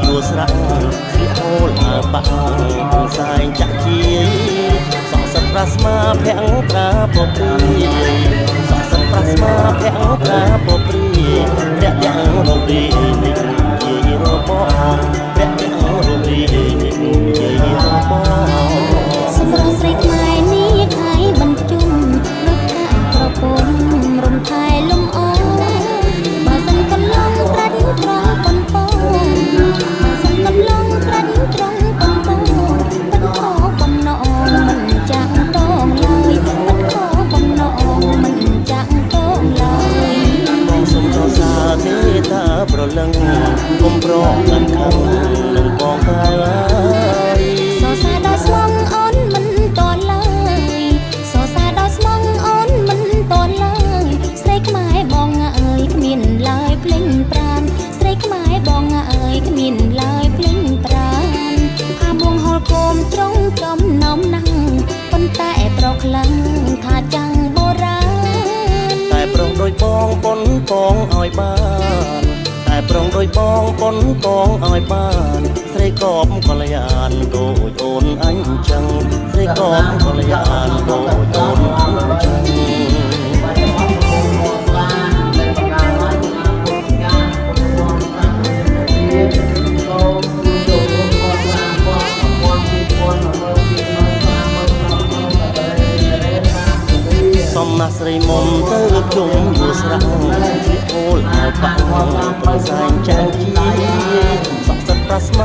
vô srang si hol bang sai chặt chia sọ sập prasma phèn tra popri sọ sập prasma phèn tra popri đẹp đẹp popri ye robo đẹp đẹp popri ye robo សម្រស់ស្រីខ្មែរនេះខៃបញ្ជុំដូចថាប្រពន្ធរំថែលំអបើសិនកន្លងត្រាច់ត្រង់ប៉ុនពោបើសិនកន្លងត្រាច់ត្រង់ប៉ុនពោមិនខកបំណងមិនចាក់តងឡើយមិនខកបំណងមិនចាក់តងឡើយបងសុំសរសើរទេតាប្រលឹងគុំប្រងមិនខឹងនឹងបងកាយសរសើរដល់ស្មងអូនមិនតឡើយសរសើរដល់ស្មងអូនមិនតឡើយស្រីខ្មែរបងអើយគ្មានឡើយភ្លេងប្រានស្រីខ្មែរបងអើយគ្មានឡើយភ្លេងប្រានផាមួងហល់គោមត្រង់ចំណោមណាំងប៉ុន្តែប្រខ្លាំងថាចាំងបុរាណតែប្រងដោយបងប៉ុនពងឲ្យបានតែប្រងដោយបងប៉ុនពងឲ្យបានស្រីកបកល្យានដូចអូនអញចឹងស្រីកបកល្យានដូចអូនអញចឹងសំណាស់ស្រីមុំទៅជុំយូរស្រាំងជាអូលឲ្យបាក់ប្រសែងចាំងជាសក់សិតប្រាស្មា